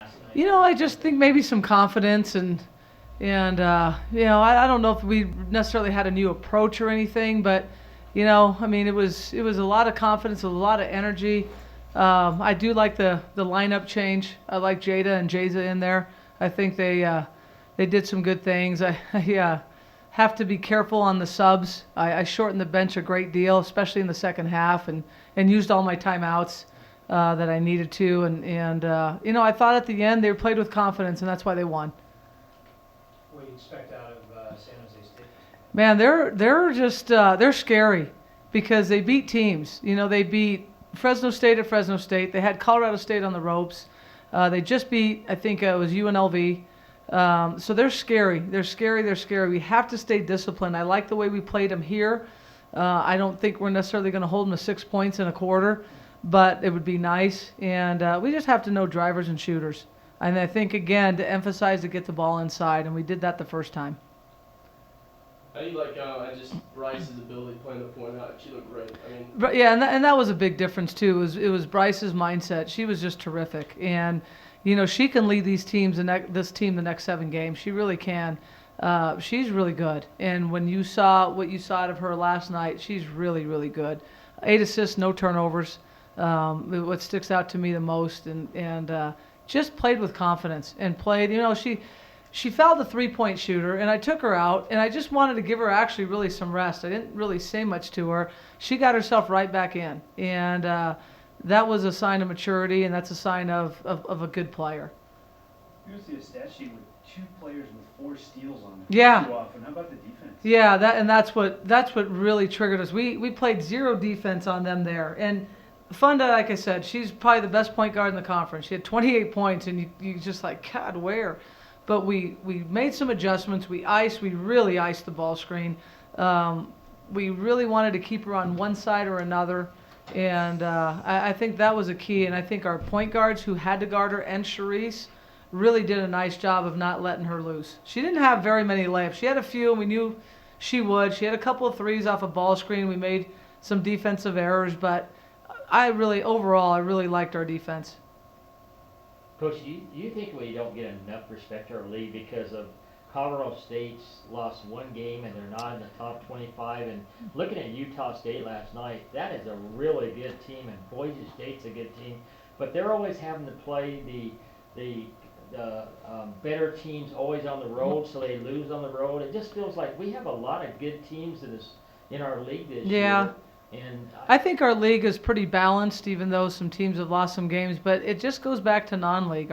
I just think maybe some confidence and I don't know if we necessarily had a new approach or anything, but I mean, it was a lot of confidence, a lot of energy. I do like the lineup change. I like Jada and Jaza in there. I think they did some good things. I have to be careful on the subs. I shortened the bench a great deal, especially in the second half, and used all my timeouts that I needed to. And I thought at the end they played with confidence, and that's why they won. What do you expect out of San Jose State? Man, they're scary because they beat teams. They beat Fresno State at Fresno State. They had Colorado State on the ropes. They just beat, I think it was UNLV. So they're scary. They're scary. They're scary. We have to stay disciplined. I like the way we played them here. I don't think we're necessarily going to hold them to 6 points in a quarter, but it would be nice. And we just have to know drivers and shooters. And I think, again, to emphasize to get the ball inside, and we did that the first time. How do you like just Bryce's ability playing the point out? She looked great. I mean, But yeah, and that was a big difference too. It was Bryce's mindset. She was just terrific, and she can lead this team the next 7 games. She really can. She's really good, and when you saw what you saw out of her last night, she's really, really good. 8 assists, no turnovers. What sticks out to me the most, and just played with confidence and played. She fouled the 3-point shooter, and I took her out, and I just wanted to give her actually really some rest. I didn't really say much to her. She got herself right back in, and that was a sign of maturity, and that's a sign of a good player. You see a stat sheet with 2 players with 4 steals on them. Yeah. Too often. How about the defense? Yeah, that's what really triggered us. We played 0 defense on them there, and Funda, like I said, she's probably the best point guard in the conference. She had 28 points, and you just like, God, where? But we made some adjustments. We really iced the ball screen. We really wanted to keep her on one side or another, and I think that was a key. And I think our point guards who had to guard her and Charisse really did a nice job of not letting her loose. She didn't have very many layups. She had a few, and we knew she would. She had a couple of threes off a ball screen. We made some defensive errors, but overall, I really liked our defense. Coach, do you think we don't get enough respect to our league because of Colorado State's lost 1 game and they're not in the top 25? And looking at Utah State last night, that is a really good team, and Boise State's a good team, but they're always having to play the better teams always on the road, so they lose on the road. It just feels like we have a lot of good teams in our league this year. And I think our league is pretty balanced, even though some teams have lost some games. But it just goes back to non-league.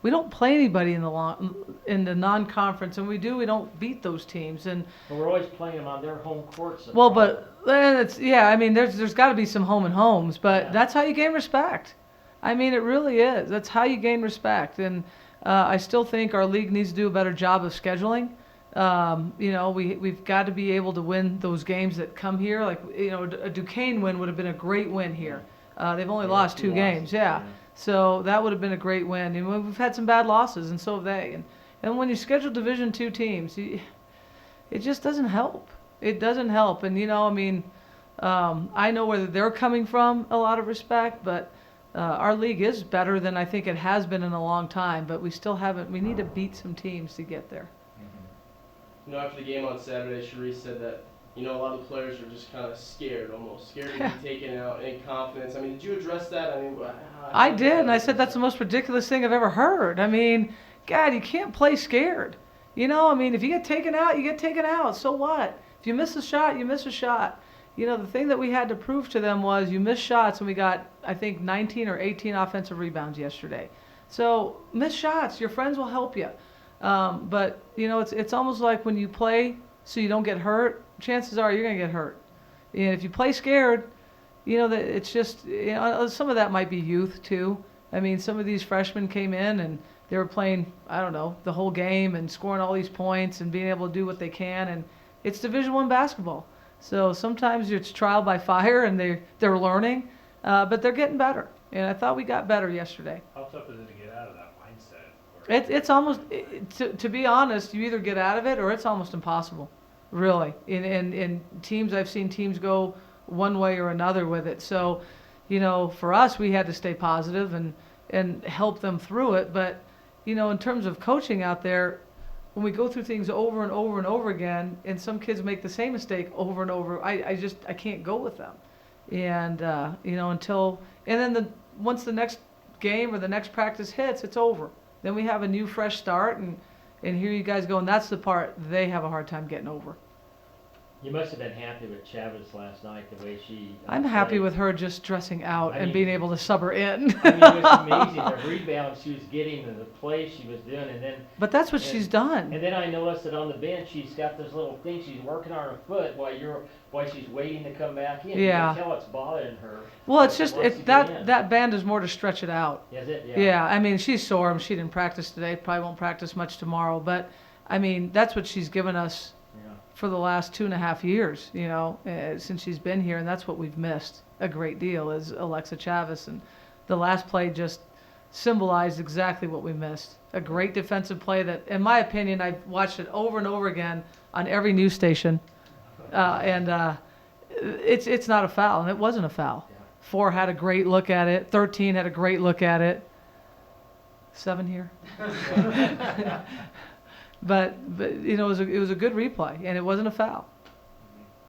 We don't play anybody in the non-conference, and we don't beat those teams. And we're always playing them on their home courts. Well, but I mean, there's got to be some home and homes, but that's how you gain respect. I mean, it really is. That's how you gain respect. And I still think our league needs to do a better job of scheduling. We've got to be able to win those games that come here. Like, a Duquesne win would have been a great win here. They've only lost 2 games. Yeah. So that would have been a great win. And we've had some bad losses, and so have they. And when you schedule Division II teams, it just doesn't help. It doesn't help. And, I know where they're coming from, a lot of respect, but our league is better than I think it has been in a long time. But we still haven't. We need to beat some teams to get there. After the game on Saturday, Charisse said that, a lot of the players are just kind of scared to be taken out, any confidence. I mean, did you address that? I mean, I did, and I said that's the most ridiculous thing I've ever heard. I mean, God, you can't play scared. I mean, if you get taken out, you get taken out. So what? If you miss a shot, you miss a shot. The thing that we had to prove to them was you missed shots, and we got, I think, 19 or 18 offensive rebounds yesterday. So miss shots. Your friends will help you. But it's almost like when you play so you don't get hurt, chances are you're going to get hurt. And if you play scared, that it's just, some of that might be youth too. I mean, some of these freshmen came in and they were playing, I don't know, the whole game and scoring all these points and being able to do what they can. And it's Division I basketball. So sometimes it's trial by fire and they're learning, but they're getting better. And I thought we got better yesterday. How tough is it to get out of that mindset? It's almost, to be honest, you either get out of it or it's almost impossible, really. In teams, I've seen teams go one way or another with it. So, for us, we had to stay positive, and and help them through it. But, you know, in terms of coaching out there, when we go through things over and over and over again, and some kids make the same mistake over and over, I can't go with them. And, you know, and then once the next game or the next practice hits, it's over. Then we have a new fresh start, and here you guys go, and that's the part they have a hard time getting over. You must have been happy with Chavez last night, the way she. I'm happy played. with her just dressing out I and mean- being able to sub her in. I mean, it was amazing, the rebounds she was getting and the play she was doing, and then But that's what And- she's done. And then I noticed that on the bench, she's got this little thing she's working on her foot while she's waiting to come back in. Yeah. You can tell it's bothering her. Well, it's just, Once you get that in. that band is more to stretch it out. Is it? Yeah, I mean, she's sore. She didn't practice today, probably won't practice much tomorrow. But, I mean, that's what she's given us Yeah. for the last 2.5 years, you know, since she's been here. And that's what we've missed a great deal is Alexa Chavez. And the last play just symbolized exactly what we missed. A great defensive play that, in my opinion, I've watched it over and over again on every news station. It's not a foul, and it wasn't a foul. Yeah. 4 had a great look at it. 13 had a great look at it. 7 here. But you know, it was a good replay, and it wasn't a foul.